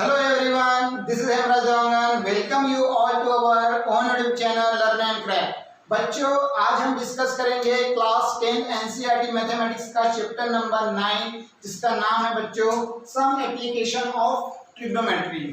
Hello everyone, this is Hemraj Devangan. Welcome you all to our own YouTube channel Learn and Crack. बच्चों आज हम discuss करेंगे class 10 NCERT mathematics का chapter number 9 जिसका नाम है बच्चों सम एप्लीकेशन ऑफ ट्रिग्नोमेट्री।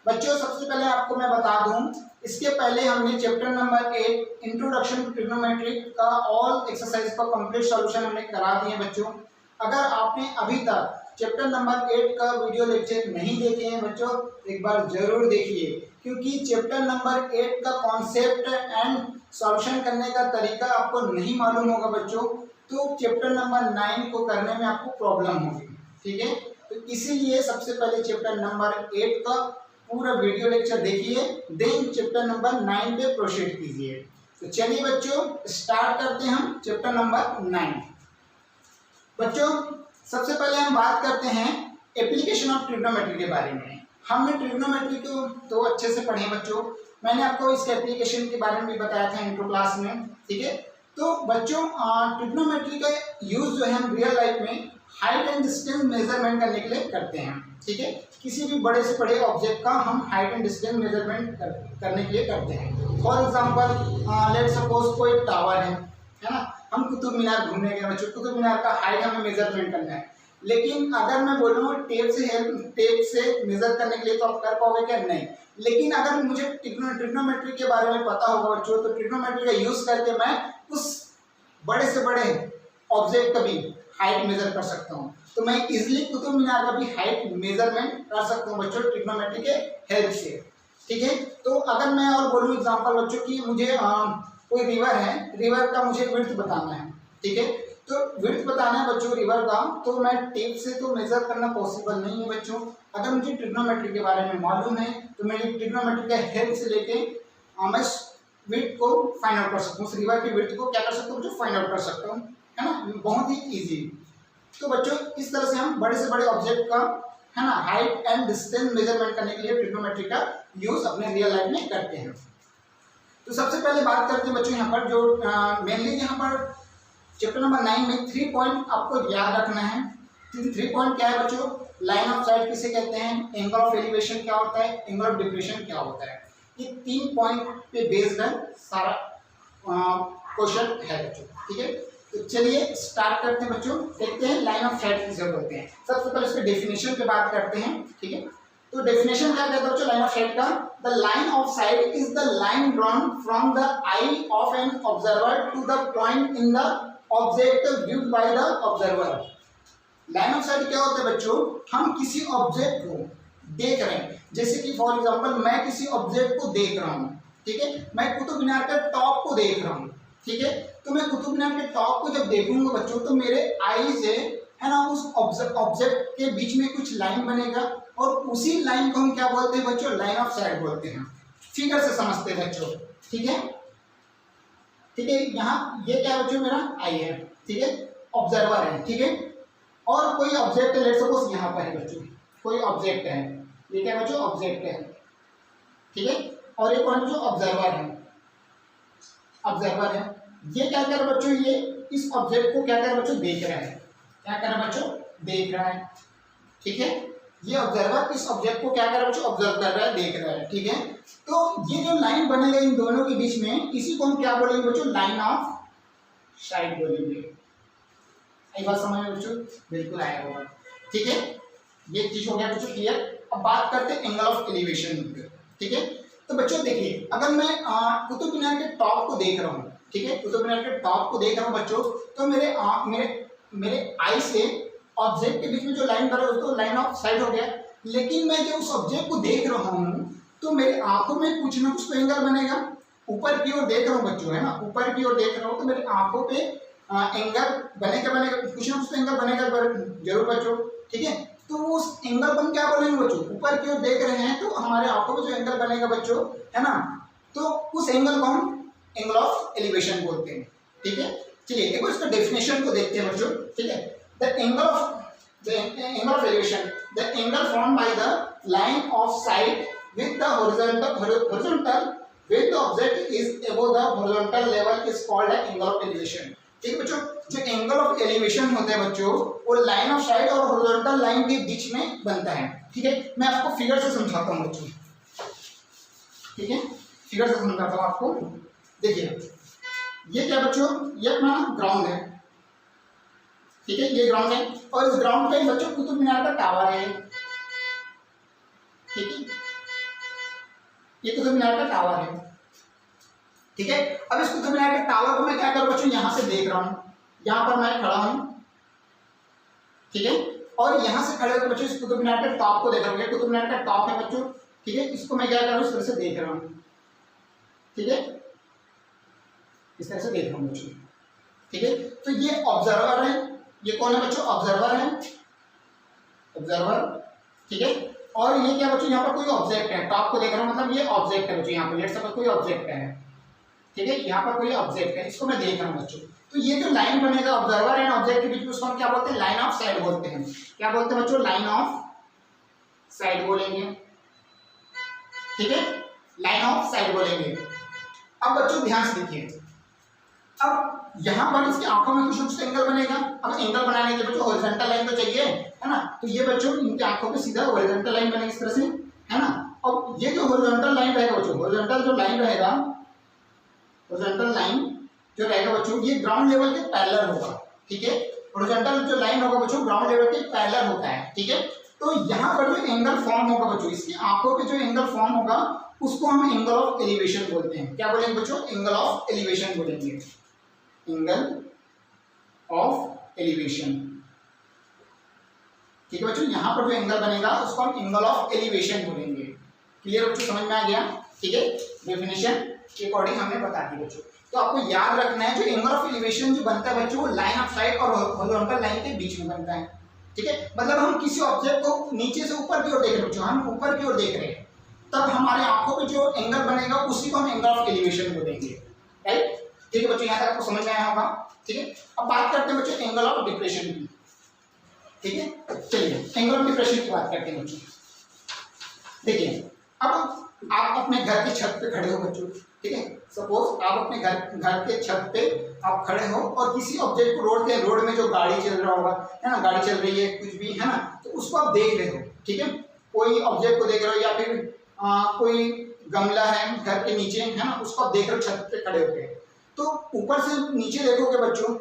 बच्चों सबसे पहले आपको मैं बता दूं, इसके पहले हमने chapter number 8 introduction to trigonometry का ऑल एक्सरसाइज का कंप्लीट सॉल्यूशन हमने करा दिए बच्चों। अगर आपने अभी तक चैप्टर नंबर 8 का वीडियो लेक्चर नहीं देखे हैं बच्चों, एक बार जरूर देखिए, क्योंकि चैप्टर नंबर 8 का कॉन्सेप्ट एंड सॉल्यूशन करने का तरीका आपको नहीं मालूम होगा बच्चों, तो चैप्टर नंबर 9 को करने में आपको प्रॉब्लम होगी। ठीक है, तो इसीलिए सबसे पहले चैप्टर नंबर 8 का पूरा वीडियो लेक्चर देखिए, देन चैप्टर नंबर 9 पे प्रोसीड कीजिए। तो चलिए बच्चों स्टार्ट करते हैं हम चैप्टर नंबर 9। बच्चों सबसे पहले हम बात करते हैं एप्लीकेशन ऑफ ट्रिग्नोमेट्री के बारे में। हमने ट्रिग्नोमेट्री को तो अच्छे से पढ़े बच्चों, मैंने आपको इसके एप्लीकेशन के बारे में भी बताया था इंट्रो क्लास में। ठीक है, तो बच्चों ट्रिग्नोमेट्री का यूज जो है हम रियल लाइफ में हाइट एंड डिस्टेंस मेजरमेंट करने के लिए करते हैं। ठीक है, किसी भी बड़े से बड़े ऑब्जेक्ट का हम हाइट एंड डिस्टेंस मेजरमेंट करने के लिए करते हैं। फॉर एग्जाम्पल लेट सपोज कोई टावर है ना, हम कुतुब मीनार घूमने गए बच्चों, कुतुब मीनार का हाइट हमें मेजरमेंट करना है, लेकिन अगर मैं बोलूँ टेप से मेजर करने के लिए तो आप कर पाओगे क्या? नहीं। लेकिन अगर मुझे ट्रिग्नोमेट्री के बारे में पता होगा बच्चों, तो ट्रिग्नोमेट्री का यूज करके मैं उस बड़े से बड़े ऑब्जेक्ट का भी हाइट मेजर कर सकता हूँ। तो मैं इजिली कुतुब मीनार का भी हाइट मेजरमेंट कर सकता हूँ बच्चों ट्रिग्नोमेट्री के हेल्प से। ठीक है, तो अगर मैं और बोलूँ एग्जाम्पल बच्चों की मुझे कोई रिवर है, रिवर का मुझे विड्थ बताना है। ठीक है, तो विड्थ बताना है बच्चों रिवर का, तो मैं टेप से तो मेजर करना पॉसिबल नहीं है बच्चों। अगर मुझे ट्रिग्नोमेट्री के बारे में मालूम है तो मैं ट्रिग्नोमेट्री का हेल्प से लेके मैं विड्थ को फाइंड आउट कर सकता हूँ, उस रिवर की विड्थ को क्या कर सकता हूँ बच्चों, फाइंड आउट कर सकता हूँ, है ना, बहुत ही ईजी। तो बच्चों इस तरह से हम बड़े से बड़े ऑब्जेक्ट का है ना हाइट एंड डिस्टेंस मेजरमेंट करने के लिए ट्रिग्नोमेट्री का यूज अपने रियल लाइफ में करते हैं। तो सबसे पहले बात करते हैं बच्चों यहाँ पर जो मेनली यहाँ पर चैप्टर नंबर 9 में 3 पॉइंट आपको याद रखना है। 3 पॉइंट क्या है बच्चों? लाइन ऑफ साइट किसे कहते हैं, एंगल ऑफ एलिवेशन क्या होता है, एंगल ऑफ डिप्रेशन क्या होता है। ये 3 पॉइंट पे बेस्ड है सारा क्वेश्चन है बच्चों। ठीक है, तो चलिए स्टार्ट करते हैं बच्चों, देखते हैं लाइन ऑफ साइट किसे बोलते हैं। सबसे पहले इसके डेफिनेशन पे बात करते हैं। ठीक है, तो डेफिनेशन क्या कहता है बच्चों लाइन ऑफ साइट का? The line of sight is the line drawn from the eye of an observer to the point in the object viewed by the observer. Line of sight क्या होता है बच्चों? हम किसी ऑब्जेक्ट को देख रहे हैं, जैसे कि फॉर एग्जांपल मैं किसी ऑब्जेक्ट को देख रहा हूँ। ठीक है, मैं कुतुब मीनार के टॉप को देख रहा हूँ। ठीक है, तो मैं कुतुब मीनार के टॉप को जब देखूंगा बच्चों, तो मेरे आई से है ना उस ऑब्जेक्ट के बीच में कुछ लाइन बनेगा, और उसी लाइन को हम क्या बोलते हैं बच्चों? लाइन ऑफ साइट बोलते हैं। फिगर से समझते हैं बच्चों। ठीक है, ठीक है, यहाँ ये क्या बच्चों मेरा आई है, ठीक है, ऑब्जर्वर है। ठीक है, और कोई ऑब्जेक्ट है, लेट्स सपोज यहाँ पर है बच्चों, कोई ऑब्जेक्ट है, ये क्या बच्चों? ऑब्जेक्ट है। ठीक है, और एक और बच्चों ऑब्जर्वर है, ऑब्जर्वर है। ये क्या कर रहा है बच्चों? ये इस ऑब्जेक्ट को क्या कर रहा है बच्चों? देख रहा है। क्या कर रहा है बच्चों? देख रहा है। ठीक है, ये ऑब्जर्वर इस ऑब्जेक्ट को क्या कर रहा है बच्चों? ऑब्जर्व कर रहा है, देख रहा है। ठीक है, तो ये जो लाइन बनेगा इन दोनों के बीच में, इसी को हम क्या बोलेंगे बच्चों? लाइन ऑफ साइट बोलेंगे। एक बात समझ में बच्चों? बिल्कुल आया होगा। ठीक है, ये चीज हो गया बच्चों क्लियर। अब बात करते हैं एंगल ऑफ एलिवेशन। ठीक है, तो बच्चों देखिए, अगर मैं कुतुब मीनार के टॉप को देख रहा हूँ, ठीक है, कुतुब मीनार के टॉप को देख रहा हूँ बच्चों, तो मेरे आई से ऑब्जेक्ट के बीच में जो लाइन बना है उसको लाइन ऑफ साइट हो गया। लेकिन मैं जब उस ऑब्जेक्ट को देख रहा हूँ तो मेरे आंखों में कुछ ना कुछ तो एंगल बनेगा। ऊपर की ओर देख रहा हूँ बच्चों, है ना, ऊपर की ओर देख रहा हूँ, तो मेरे आंखों पे एंगल बनेगा, कुछ ना कुछ तो एंगल बनेगा जरूर बच्चों। ठीक है, तो उस एंगल को हम क्या बोलेंगे बच्चों? ऊपर की ओर देख रहे हैं तो हमारे आंखों में जो एंगल बनेगा बच्चों, है ना, तो उस एंगल को हम एंगल ऑफ एलिवेशन बोलते हैं। ठीक है, चलिए एक बार इसका डेफिनेशन को देखते हैं बच्चों। ठीक है, the angle of elevation, the angle formed by the line of sight with the horizontal when the object is above the horizontal level is called an angle of elevation। ठीक है बच्चों, जो एंगल ऑफ एलिवेशन होते हैं बच्चों, वो line of site और horizontal line के बीच में बनता है। ठीक है, मैं आपको फिगर से समझाता हूँ बच्चों। ठीक है, फिगर से समझाता हूँ आपको। देखिए ये क्या बच्चों, ये अपना ग्राउंड है। ठीक है, ये ग्राउंड है और इस ग्राउंड पे बच्चों कुतुब मीनार का टावर है। ठीक है, ये कुतुब मीनार का टावर है। ठीक है, अब इस कुतुब मीनार के टावर को मैं क्या करूं बच्चों, यहां से देख रहा हूं, यहां पर मैं खड़ा हूं। ठीक है, और यहां से खड़े होकर बच्चों इस कुतुब मीनार के टॉप को देख रहा हूं। कुतुब मीनार का टॉप है बच्चों। ठीक है, इसको मैं क्या कर रहा हूं, इस तरह से देख रहा हूं। ठीक है, इस तरह से देख रहा हूं बच्चों। ठीक है, तो ये ऑब्जर्वर है। ये कौन है बच्चों, ऑब्जर्वर है, ऑब्जर्वर। ठीक है, और ये क्या बच्चों, यहाँ पर कोई ऑब्जेक्ट है, टॉप को देख रहा हूं, मतलब ये ऑब्जेक्ट है बच्चों। यहाँ पर लेट सपोज कोई ऑब्जेक्ट है। ठीक है, यहाँ पर कोई ऑब्जेक्ट है, इसको मैं देख रहा हूँ बच्चों। तो ये जो लाइन बनेगा ऑब्जर्वर एंड ऑब्जेक्ट के बीच में, उसको हम क्या बोलते हैं, लाइन ऑफ साइट बोलते हैं। क्या बोलते हैं बच्चों, लाइन ऑफ साइट बोलेंगे। ठीक है, लाइन ऑफ साइट बोलेंगे। अब बच्चों ध्यान से देखिए, अब यहाँ पर इसकी आंखों में कुछ एंगल बनेगा। अब एंगल बनाने के लिए बच्चों हॉरिजॉन्टल लाइन तो चाहिए, है ना। तो ये बच्चों इनकी आंखों पे सीधा हॉरिजॉन्टल लाइन बनेगी इस तरह से, है ना। अब ये जो हॉरिजॉन्टल लाइन रहेगा बच्चों, हॉरिजॉन्टल जो लाइन रहेगा, हॉरिजॉन्टल लाइन जो रहेगा बच्चों, ये ग्राउंड लेवल के पैरेलल होगा। ठीक है, हॉरिजॉन्टल जो लाइन होगा बच्चों ग्राउंड लेवल के पैरेलल होता है। ठीक है, तो यहाँ पर जो एंगल फॉर्म होगा बच्चों, इसकी आंखों पे जो एंगल फॉर्म होगा उसको हम एंगल ऑफ एलिवेशन बोलते हैं। क्या बोलेंगे बच्चों, एंगल ऑफ एलिवेशन बोलेंगे, एंगल ऑफ एलिवेशन। ठीक है बच्चों, यहाँ पर जो एंगल बनेगा उसको हम एंगल ऑफ एलिवेशन बोलेंगे। क्लियर बच्चों, समझ में आ गया। ठीक है, डेफिनेशन के अकॉर्डिंग हमने बता दी बच्चों। तो आपको याद रखना है, जो एंगल ऑफ एलिवेशन जो बनता है बच्चों, वो लाइन ऑफ साइट और हॉरिजॉन्टल लाइन के बीच में बनता है। ठीक है, मतलब हम किसी ऑब्जेक्ट को नीचे से ऊपर की ओर देख रहे हैं बच्चों, हम ऊपर की ओर देख रहे हैं, तब हमारे आंखों पे जो एंगल बनेगा उसी को हम एंगल ऑफ एलिवेशन बोलेंगे। राइट, ठीक है बच्चों, यहाँ तक आपको समझ में आया होगा। ठीक है, अब बात करते हैं बच्चों एंगल ऑफ डिप्रेशन की। ठीक है, चलिए एंगल ऑफ डिप्रेशन की बात करते हैं बच्चों। देखिए, अब आप अपने घर की छत पे खड़े हो बच्चों। ठीक है, सपोज आप अपने घर के छत पे आप खड़े हो और किसी ऑब्जेक्ट को रोड में जो गाड़ी चल रहा होगा, है ना, गाड़ी चल रही है कुछ भी, है ना, तो उसको आप देख रहे हो। ठीक है, कोई ऑब्जेक्ट को देख रहे हो या फिर कोई गमला है घर के नीचे, है ना, उसको आप देख रहे हो छत पे खड़े होके। तो ऊपर से नीचे देखोगे बच्चों,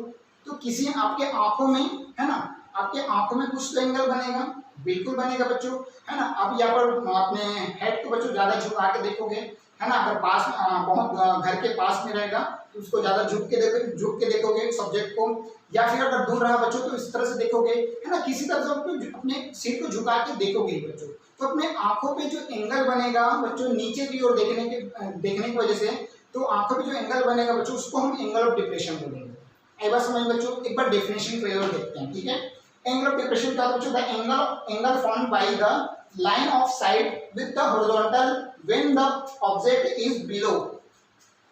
तो किसी आपके आंखों में, है ना, आपके आंखों में कुछ तो एंगल बनेगा, बिल्कुल बनेगा बच्चों, है ना। आप यहाँ पर अपने हेड को बच्चों ज्यादा झुका के देखोगे, है ना। अगर पास बहुत घर के पास में रहेगा तो उसको ज्यादा झुक के देखोगे सब्जेक्ट को, या फिर अगर दूर रहा बच्चों तो इस तरह से देखोगे, है ना। किसी तरह से अपने सिर को झुका के देखोगे बच्चों। तो अपने आंखों पे जो एंगल बनेगा बच्चों नीचे की ओर देखने की वजह से, तो आंखों पे जो एंगल बनेगा बच्चों उसको हम एंगल ऑफ डिप्रेशन बोलेंगे। एक बार समझ बच्चों, एक बार डेफिनेशन क्लियर देखते हैं। ठीक है, एंगल ऑफ डिप्रेशन का बच्चों, the angle formed by the line of site with the horizontal when the object is below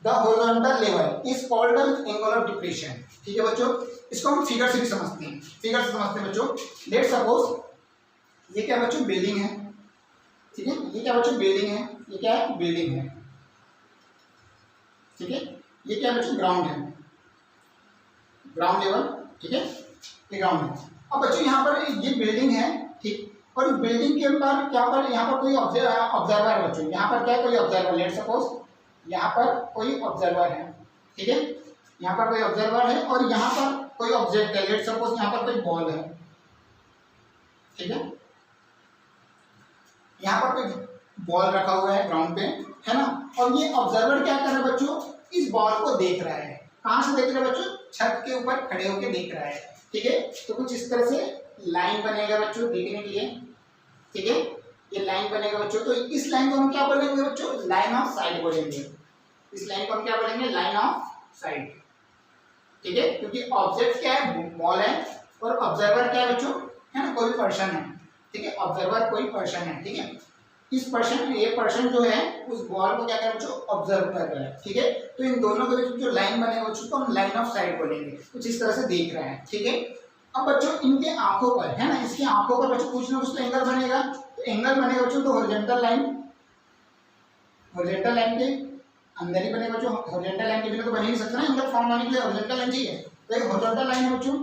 the horizontal level is called angle of depression. ठीक है बच्चों, इसको हम फिगर से भी समझते हैं, फिगर से समझते हैं बच्चों। लेट सपोज ये क्या बच्चों, बिल्डिंग है। ठीक है, ये क्या बच्चों, बिल्डिंग है। ये क्या है, बिल्डिंग है। ठीक है, ये क्या बच्चों, ग्राउंड है, ग्राउंड लेवल। ठीक है, ये ग्राउंड है। अब बच्चों यहाँ पर ये बिल्डिंग है, ठीक, और इस बिल्डिंग के ऊपर क्या पर यहाँ पर कोई ऑब्जर्वर है बच्चों। यहाँ पर क्या है, कोई ऑब्जर्वर। लेट सपोज यहाँ पर कोई ऑब्जर्वर है। ठीक है, यहाँ पर कोई ऑब्जर्वर है और यहाँ पर कोई ऑब्जेक्ट है। लेट सपोज यहाँ पर कोई बॉल है। ठीक है, यहाँ पर कोई बॉल रखा हुआ है ग्राउंड पे, है ना। और ये ऑब्जर्वर क्या कर रहा है बच्चों, इस बॉल को देख रहा है। कहाँ से देख रहा है बच्चों, छत के ऊपर खड़े होकर देख रहा है। ठीक है, तो कुछ इस तरह से लाइन बनेगा बच्चों देखने के लिए। ठीक है, ये लाइन बनेगा बच्चों। तो इस लाइन को हम क्या बोलेंगे बच्चों, लाइन ऑफ साइट बोलेंगे। इस लाइन को हम क्या बोलेंगे, लाइन ऑफ साइट। ठीक है, क्योंकि ऑब्जेक्ट क्या है, बॉल है, और ऑब्जर्वर क्या है बच्चों, है ना, कोई पर्सन है। ठीक है, ऑब्जर्वर कोई पर्सन है। ठीक है, इस पर्सन, ये पर्सन जो है उस बॉल को क्या कर रहा है बच्चों, ऑब्जर्व कर रहा है। ठीक है, तो इन दोनों के बीच जो लाइन बनेगा बच्चों उसको हम लाइन ऑफ साइट बोलेंगे। कुछ इस तरह से देख रहे हैं। ठीक है, अब बच्चों इनके आंखों पर, है ना, इसकी आंखों पर बच्चों कुछ ना कुछ तो एंगल बनेगा। तो एंगल बनेगा बच्चों, तो हॉरिजॉन्टल लाइन, हॉरिजॉन्टल लाइन के अंदर ही बनेगा बच्चों। हॉरिजॉन्टल लाइन के बिना तो बन ही नहीं सकता ना, एंगल फॉर्म होने के लिए हॉरिजॉन्टल लाइन चाहिए। तो एक हॉरिजॉन्टल लाइन है बच्चों,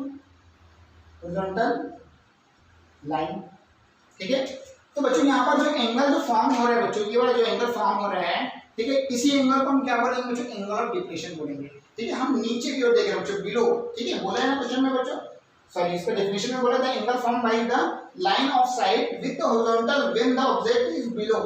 हॉरिजॉन्टल लाइन, ठीक है। तो बच्चों यहाँ पर जो एंगल जो फॉर्म हो रहा है बच्चों, ये वाला जो एंगल फॉर्म हो रहा है, ठीक है, इसी एंगल को हम क्या बोलेंगे बच्चों, एंगल ऑफ डिप्रेशन बोलेंगे, ठीक है। हम नीचे की ओर देख रहे हैं बच्चों, बिलो, ठीक है, बोला है ना क्वेश्चन में बच्चों, सॉरी इसका डेफिनेशन में बोला था, angle form by the line of site with the horizontal when the object is below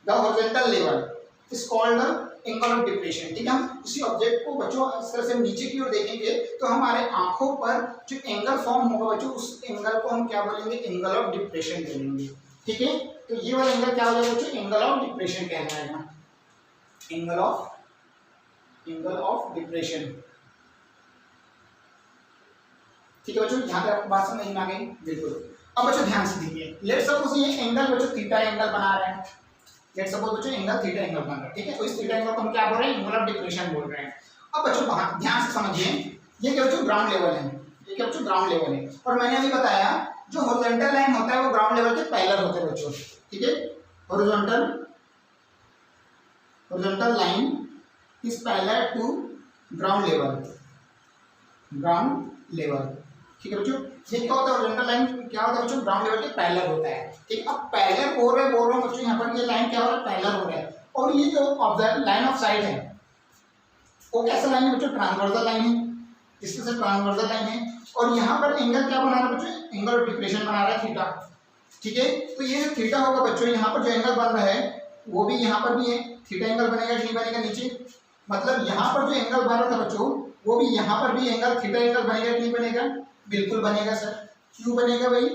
the horizontal level is called the angle of depression, ठीक है। हम उसी ऑब्जेक्ट को बच्चों इस तरह से नीचे की ओर देखेंगे तो हमारे आंखों पर जो एंगल फॉर्म होगा बच्चों, उस एंगल को हम क्या बोलेंगे, एंगल ऑफ डिप्रेशन बोलेंगे, ठीक है। तो ये वाला एंगल क्या हो जाएगा बच्चों, एंगल ऑफ डिप्रेशन कहलाएगा, एंगल ऑफ डिप्रेशन, ठीक है बच्चों। यहाँ तक बात समझ में आ गई, बिल्कुल। अब बच्चों ध्यान से देखिए, लेट्स सपोज ये एंगल बच्चों थीटा एंगल बना रहे हैं, लेट्स सपोज बच्चों एंगल थीटा एंगल बन रहा है, ठीक है। तो इस थीटा एंगल को हम क्या बोल रहे हैं, एंगल ऑफ डिप्रेशन बोल रहे हैं। अब बच्चों ध्यान से समझिए, ये क्या बच्चों ग्राउंड लेवल है, ये क्या बच्चों ग्राउंड लेवल है, और मैंने अभी बताया जो हॉरिजॉन्टल लाइन होता है वो ग्राउंड लेवल के पैरेलल होते हैं बच्चों, ठीक है। Horizontal line is parallel to ground level, ठीक है बच्चों। ये क्या होता है, हॉरिजॉन्टल लाइन क्या होता है बच्चों, ग्राउंड लेवल के पैरेलल होता है, ठीक है। अब पैरेलल बोल रहे हैं बच्चों, यहाँ पर ये लाइन क्या हो रहा है, पैरेलल हो रहा है, और ये जो ऑब्जर्व लाइन ऑफ साइट है वो कैसा लाइन है बच्चों, ट्रांसवर्सल लाइन है, इसके से ट्रांसवर्सल लाइन है, और यहाँ पर एंगल क्या बना रहा है बच्चों, एंगल ऑफ डिप्रेशन बना रहा है थीटा, ठीक है। तो ये जो थीटा होगा बच्चों, यहाँ पर जो एंगल बन रहा है वो भी यहाँ पर भी है, थीटा एंगल बनेगा कि नहीं बनेगा नीचे, मतलब यहाँ पर जो एंगल बन रहा था बच्चों वो भी यहाँ पर भी एंगल थीटा एंगल बनेगा कि नहीं बनेगा, बिल्कुल बनेगा सर। क्यों बनेगा भाई,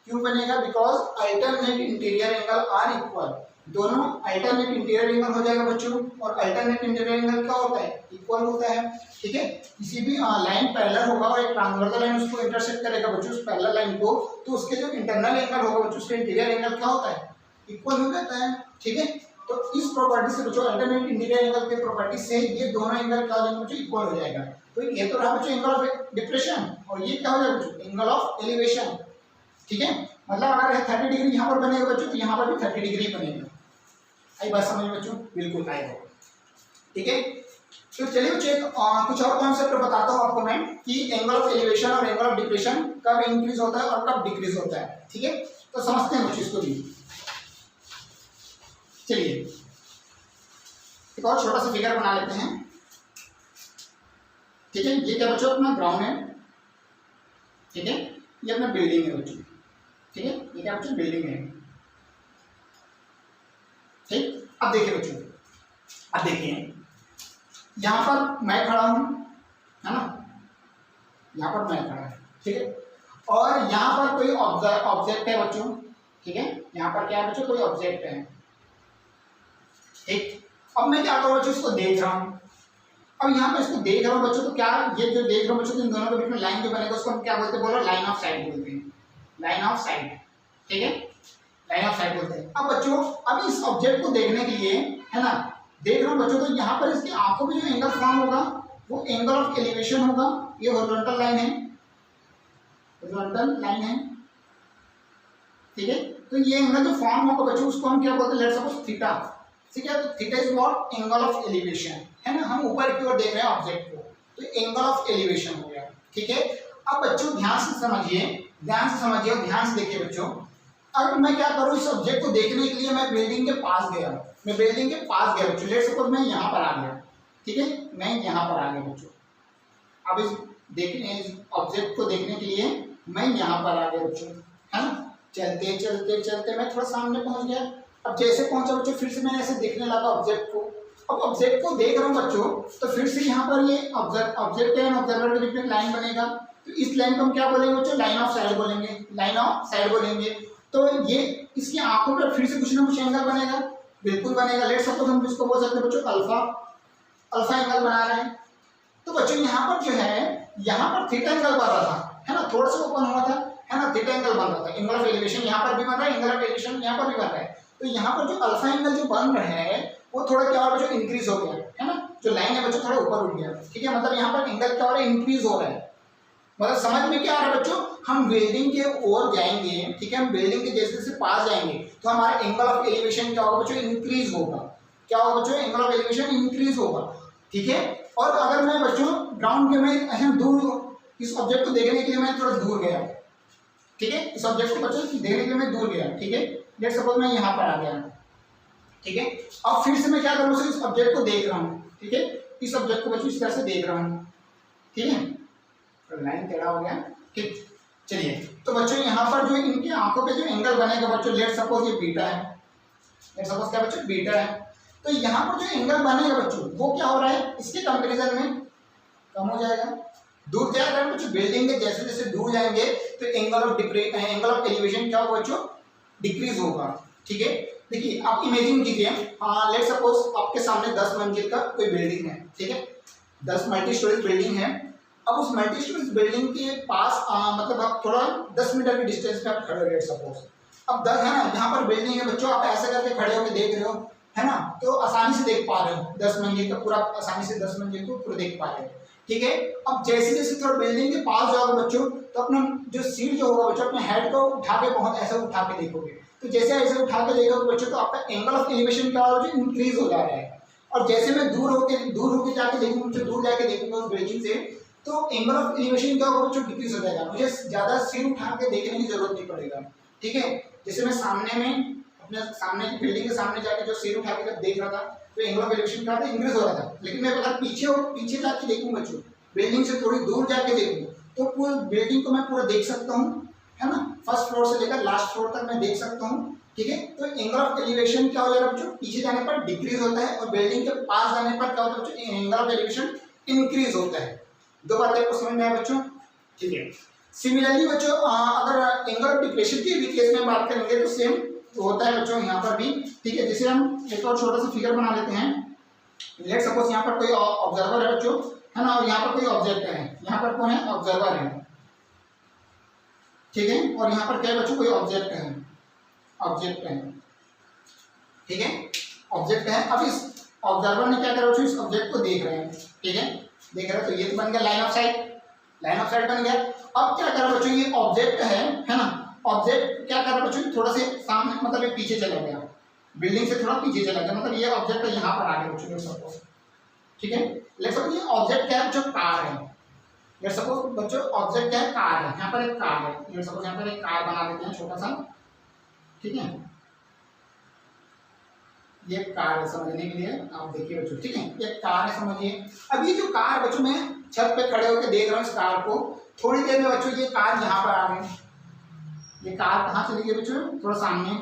क्यों बनेगा, because alternate interior angle are equal, दोनों अल्टरनेट इंटीरियर एंगल हो जाएगा बच्चों, और अल्टरनेट इंटीरियर एंगल क्या होता है, इक्वल होता है, ठीक है। किसी भी लाइन पैरेलल होगा और एक ट्रांसवर्सल लाइन उसको इंटरसेक्ट करेगा बच्चों, उस पैरेलल लाइन को, तो उसके जो इंटरनल एंगल होगा बच्चों, उसका इंटीरियर एंगल क्या होता है, इक्वल हो जाता है, ठीक है। तो इस प्रॉपर्टी से बच्चों, अल्टरनेट इंटीरियर एंगल के प्रॉपर्टी से ये दोनों एंगल क्या हो जाएंगे बच्चों, इक्वल हो जाएगा। तो ये तो रहा बच्चों एंगल ऑफ डिप्रेशन, और ये क्या हो जाएगा बच्चों, एंगल ऑफ एलिवेशन, ठीक है। मतलब अगर 30 डिग्री यहाँ पर बनेगा बच्चों तो यहाँ पर भी 30 डिग्री बनेगा, आई बात समझ में बच्चों, बिल्कुल आएगा, ठीक है। तो चलिए बच्चों कुछ और कॉन्सेप्ट बताता हूँ आपको मैं, कि एंगल ऑफ एलिवेशन और एंगल ऑफ डिप्रेशन कब इंक्रीज होता है और कब डिक्रीज होता है, ठीक है। तो समझते हैं बच्चों इसको भी। चलिए एक और छोटा सा फिगर बना लेते हैं, ठीक है। ये क्या बच्चों, अपना ग्राउंड है, ठीक है, ये अपना बिल्डिंग है बच्चों, ठीक है, ये क्या बच्चों, बिल्डिंग है, ठीक। अब देखिए बच्चों, अब देखिए यहाँ पर मैं खड़ा हूं, है ना, यहाँ पर मैं खड़ा है, ठीक है, और यहाँ पर कोई ऑब्जेक्ट है बच्चों, ठीक है, यहाँ पर क्या है बच्चों, कोई ऑब्जेक्ट है, ठीक। अब मैं क्या करूँ बच्चों, इसको देख रहा हूँ, अब यहाँ पे इसको देख रहा हूँ बच्चों, तो क्या ये जो देख रहा हूँ बच्चों, इन दोनों के बीच में लाइन जो बनेगा उसको हम क्या बोलते हैं, बोलो लाइन ऑफ साइट बोलते हैं, लाइन ऑफ साइट, ठीक है, लाइन ऑफ साइट बोलते हैं। अब बच्चों अब इस ऑब्जेक्ट को देखने के लिए, है ना, देख रहा हूँ बच्चों, तो यहाँ पर इसकी आंखों में जो एंगल फॉर्म होगा वो एंगल ऑफ एलिवेशन होगा, ये हॉरिजॉन्टल लाइन है, हॉरिजॉन्टल लाइन है, ठीक है। तो ये एंगल जो फॉर्म होगा बच्चों उसको हम क्या बोलते हैं, लेट्स सपोज थीटा, ठीक है। तो theta is what, angle of elevation, है ना, हम ऊपर की ओर देख रहे हैं ऑब्जेक्ट को, तो एंगल ऑफ एलिवेशन हो गया, ठीक है। अब बच्चों ध्यान से समझिए, ध्यान से समझिए और ध्यान से देखिए बच्चों, अब मैं क्या करूँ, इस ऑब्जेक्ट को देखने के लिए मैं बिल्डिंग के पास गया, मैं बिल्डिंग के पास गया बच्चों, लेट्स सपोज मैं यहाँ पर आ गया, ठीक है, मैं यहाँ पर आ गया बच्चों। अब इस ऑब्जेक्ट को देखने के लिए मैं यहाँ पर आ गया बच्चों, है ना, चलते चलते चलते मैं थोड़ा सामने पहुँच गया। अब जैसे पहुंचा बच्चों, फिर से मैंने ऐसे देखने लगा ऑब्जेक्ट को, अब ऑब्जेक्ट को देख रहा हूँ बच्चों, तो फिर से यहाँ पर ये ऑब्जेक्ट एंड ऑब्जर्वर के बीच में लाइन बनेगा, तो इस लाइन को हम क्या बोलेंगे बच्चों, लाइन ऑफ साइड बोलेंगे, लाइन ऑफ साइड बोलेंगे। तो ये इसकी आंखों पर फिर से कुछ ना कुछ एंगल बनेगा, बिल्कुल बनेगा, लेट्स सपोज हम इसको बोल सकते हैं बच्चों अल्फा एंगल बना रहे हैं। तो बच्चों यहाँ पर जो है, यहाँ पर थीटा एंगल बन रहा था, है ना, थोड़ा सा ओपन हुआ था, है ना, थीटा एंगल बन रहा था, एंगल ऑफ एलिवेशन यहाँ पर भी बन रहा है, एंगल ऑफ एलिवेशन यहाँ पर भी बन रहा है। तो यहाँ पर जो अल्फा एंगल जो बन रहा है वो थोड़ा क्या हो रहा है, इंक्रीज हो गया, है ना, जो लाइन है बच्चों थोड़ा ऊपर उठ गया, ठीक है, मतलब यहाँ पर एंगल क्या हो रहा है, इंक्रीज हो रहा है। मतलब समझ में क्या आ रहा है बच्चों, हम बिल्डिंग के ओर जाएंगे, ठीक है, हम बिल्डिंग के जैसे जैसे पास जाएंगे तो हमारा एंगल ऑफ एलिवेशन क्या होगा बच्चों, इंक्रीज होगा, क्या होगा बच्चों, एंगल ऑफ एलिवेशन इंक्रीज होगा, ठीक है। और अगर मैं बच्चों ग्राउंड के में ऐसे दूर इस ऑब्जेक्ट को देखने के लिए मैं थोड़ा दूर गया, ठीक है, इस ऑब्जेक्ट को बच्चों देखने के लिए मैं दूर गया, ठीक है, लेट सपोज मैं यहाँ पर आ गया, ठीक है, अब फिर से मैं क्या करूँ, इस ऑब्जेक्ट को देख रहा हूँ, ठीक है, इस ऑब्जेक्ट को बच्चों इस तरह से देख रहा हूँ, ठीक है, तो लाइन टेढ़ा हो गया, ठीक। चलिए, तो बच्चों यहाँ पर जो इनकी आंखों पे जो एंगल बनेगा बच्चों, लेट सपोज ये बीटा है, लेट सपोज क्या बच्चों बीटा है, तो यहाँ पर जो एंगल बनेगा बच्चों वो क्या हो रहा है, इसके कंपैरिजन में कम हो जाएगा, दूर जाएगा बच्चों, बिल्डिंग के जैसे जैसे दूर जाएंगे तो एंगल ऑफ एलिवेशन क्या होगा बच्चों, डिक्रीज होगा, ठीक है। देखिए आप इमेजिन कीजिए, लेट सपोज आपके सामने 10 मंजिल का कोई बिल्डिंग है, ठीक है, 10 मल्टी स्टोरेज बिल्डिंग है। अब उस मल्टी स्टोरेज बिल्डिंग के पास मतलब आप थोड़ा 10 मीटर के डिस्टेंस पे आप खड़े हो, लेट सपोज अब 10 है ना, यहाँ पर बिल्डिंग है बच्चों, आप ऐसे करके खड़े होकर देख रहे हो, है ना, तो आसानी से देख पा रहे हो 10 मंजिल का पूरा, आसानी से 10 मंजिल को पूरा देख पा रहे हो, ठीक है। अब जैसे जैसे थोड़ा बिल्डिंग के पास जाओगे बच्चों, तो अपना जो सीट जो होगा बच्चों, अपने हेड को उठा के बहुत ऐसा उठा के देखोगे, तो जैसे ऐसे उठा के देखोगे बच्चों, तो आपका एंगल ऑफ एलिवेशन क्या होगा, इंक्रीज हो जा रहा है। और जैसे मैं दूर होके जाके देखूंगा बच्चों, दूर जाके देखूंगा उस बिल्डिंग से, तो एंगल ऑफ एलिवेशन क्या होगा बच्चों, डिक्रीज हो जाएगा, मुझे ज्यादा सिर उठा के देखने की जरूरत नहीं पड़ेगा, ठीक है। जैसे मैं सामने में अपने सामने की बिल्डिंग के सामने जाके जो सिर उठा के देख रहा था, तो एंगल ऑफ एलिवेशन क्या था, इंक्रीज हो रहा था। लेकिन मैं अगर पीछे जाके देखूं बच्चों, बिल्डिंग से थोड़ी दूर जाके देखूं, तो पूरी बिल्डिंग को मैं पूरा देख सकता हूँ, है ना, फर्स्ट फ्लोर से लेकर लास्ट फ्लोर तक मैं देख सकता हूँ, ठीक है। तो एंगल ऑफ एलिवेशन क्या हो जाएगा बच्चों, पीछे जाने पर डिक्रीज होता है, और बिल्डिंग के पास जाने पर क्या होता है बच्चों, एंगल ऑफ एलिवेशन इंक्रीज होता है। दो बातें आपको समझ में आए बच्चों, ठीक है। सिमिलरली बच्चों अगर एंगल ऑफ डिप्रेशन की भी केस में बात करेंगे तो सेम होता है बच्चों यहाँ पर भी, ठीक है। जैसे हम एक और छोटा सा फिगर बना लेते हैं, लेट सपोज यहाँ पर कोई ऑब्जर्वर है बच्चों, है ना, और यहाँ पर कोई ऑब्जेक्ट है, यहाँ पर कौन है, ऑब्जर्वर है, ठीक है, और यहाँ पर क्या है बच्चों, कोई ऑब्जेक्ट है, ठीक है, ऑब्जेक्ट है। अब इस ऑब्जर्वर ने क्या करा बच्चों, इस ऑब्जेक्ट को देख रहे हैं, ठीक है, देख रहे हैं, तो ये तो बन गया लाइन ऑफ साइट बन गया। अब क्या करा बच्चों, ये ऑब्जेक्ट है ना, ऑब्जेक्ट क्या कर रहा है बच्चों, थोड़ा से सामने मतलब ये पीछे चला गया, बिल्डिंग से थोड़ा पीछे चला गया, मतलब ये ऑब्जेक्ट यहाँ पर आ गया बच्चों, लेट सपोज, ठीक है। लेट सपोज ये ऑब्जेक्ट क्या है बच्चों, कार है, लेट सपोज बच्चों ऑब्जेक्ट क्या है, कार है, यहाँ पर एक कार है, लेट सपोज यहाँ पर एक कार बना देते हैं छोटा सा, ठीक है, ये कार है, समझने के लिए आप देखिए बच्चों, ठीक है, ये कार है, समझिए। अब ये जो कार बच्चों, मैं छत पे खड़े होकर देख रहा हूँ इस कार को, थोड़ी देर में बच्चों ये कार यहाँ पर आ गई, ये कार कहाँ चली गई बच्चों, थोड़ा सामने,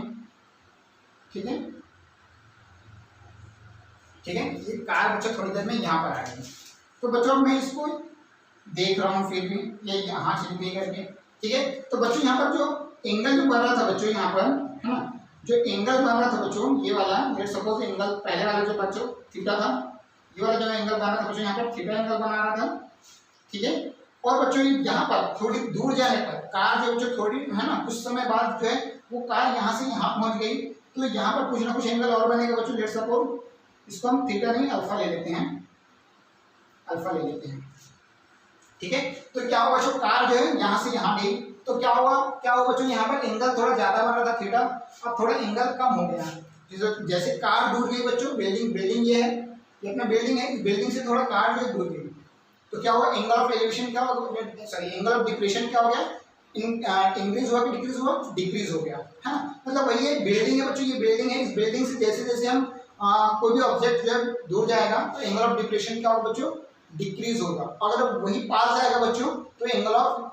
ठीक है, ये कार बच्चों थोड़ी देर में यहाँ पर आ गई। तो बच्चों मैं इसको देख रहा हूँ, फिर भी ये यहाँ चली गई करके, ठीक है। तो बच्चों यहाँ पर जो एंगल जो बन रहा था बच्चों, यहाँ पर है ना, जो एंगल बन रहा था बच्चों, ये वाला, लेट सपोज एंगल पहले वाला जो बच्चों थीटा था, ये वाला जो एंगल बना था बच्चों, यहाँ पर थीटा एंगल बना रहा था, ठीक है। और बच्चों यहाँ पर थोड़ी दूर जाने पर कार जो थोड़ी है ना, कुछ समय बाद जो है वो कार यहाँ से यहाँ पहुँच गई, तो यहाँ पर कुछ ना कुछ एंगल और बनेगा बच्चों, लेट सपोज इसको हम थीटा नहीं अल्फा ले लेते हैं, ठीक है। तो क्या हुआ बच्चों, कार जो है यहाँ से यहाँ गई, तो क्या हुआ बच्चों, यहाँ पर एंगल थोड़ा ज्यादा बन रहा था थीटा, अब थोड़ा एंगल कम हो गया, जैसे कार दूर गई बच्चों, बिल्डिंग ये है, ये अपना बिल्डिंग है, बिल्डिंग से थोड़ा कार जो दूर गई, तो क्या हुआ, एंगल ऑफ एलिवेशन क्या होगा, सॉरी एंगल ऑफ डिप्रेशन क्या हो गया, इंक्रीज हुआ कि डिक्रीज हुआ, डिक्रीज हो गया, है ना। मतलब वही है, बिल्डिंग है बच्चों, ये बिल्डिंग है, इस बिल्डिंग से जैसे जैसे हम कोई भी ऑब्जेक्ट जो है दूर जाएगा, तो एंगल ऑफ डिप्रेशन क्या होगा बच्चों, डिक्रीज होगा, अगर वही पास जाएगा बच्चों, तो एंगल ऑफ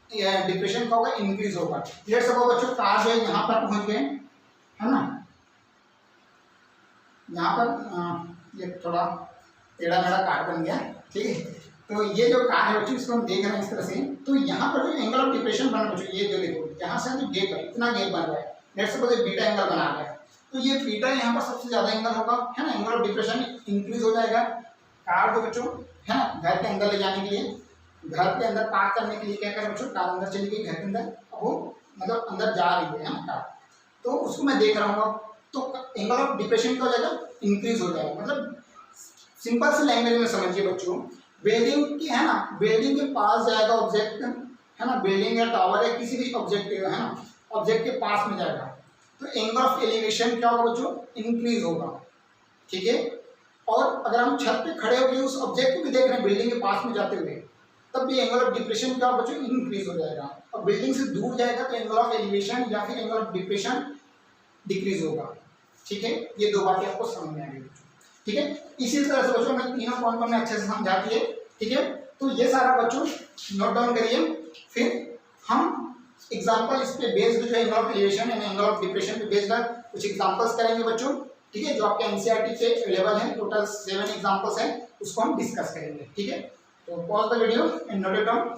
डिप्रेशन क्या होगा, इंक्रीज होगा। लेट्स सपोज बच्चों कार जो है यहाँ पर पहुंच गए, है ना, यहाँ पर ये थोड़ा टेढ़ा मेढ़ा कार बन गया, ठीक है। तो ये जो कार है बच्चों, इसको हम देख रहे हैं इस तरह से, तो यहाँ पर जो एंगल ऑफ डिप्रेशन बन रहा है बच्चों, ये जो देखो यहाँ से जो गैप है, इतना गैप बन रहा है, लेट्स सपोज ये बीटा एंगल बना रहा है, तो ये बीटा यहाँ पर सबसे ज्यादा एंगल होगा, है ना, एंगल ऑफ डिप्रेशन इंक्रीज हो जाएगा। कार जो बच्चों है ना, घर के अंदर ले जाने के लिए, घर के अंदर पार्क करने के लिए क्या करें बच्चों, कार अंदर चली गई घर के अंदर, वो मतलब अंदर जा रही है ना कार, तो उसको मैं देख रहा हूँ, तो एंगल ऑफ डिप्रेशन क्या हो जाएगा, इंक्रीज हो जाएगा। मतलब सिंपल सी लैंग्वेज में समझिए बच्चों, बिल्डिंग की है ना, बिल्डिंग के पास जाएगा ऑब्जेक्ट, है ना, बिल्डिंग या टावर है, किसी भी ऑब्जेक्ट है ना, ऑब्जेक्ट के पास में जाएगा, तो एंगल ऑफ एलिवेशन क्या होगा बच्चों, इंक्रीज होगा, ठीक है। और अगर हम छत पे खड़े होकर उस ऑब्जेक्ट को भी देख रहे हैं बिल्डिंग के पास में जाते हुए, तब भी एंगल ऑफ डिप्रेशन क्या बच्चों इंक्रीज हो जाएगा, और बिल्डिंग से दूर जाएगा तो एंगल ऑफ एलिवेशन या फिर एंगल ऑफ डिप्रेशन डिक्रीज होगा। ठीक है, ये दो बातें आपको समझ में आ गई। ठीक है, इसी तरह से बच्चों मैं तीनों पॉइंट को मैं अच्छे से समझा दिए। ठीक है, तो ये सारा बच्चों नोट डाउन करिए, फिर हम एग्जांपल इस पे बेस्ड जो angle of elevation and angle of depression पे बेस्ड कुछ एग्जांपल्स करेंगे बच्चों। ठीक है, जो आपके एनसीईआरटी पे अवेलेबल है, टोटल 7 एग्जांपल्स हैं, उसको हम डिस्कस करेंगे। ठीक है, तो pause the video and note it down.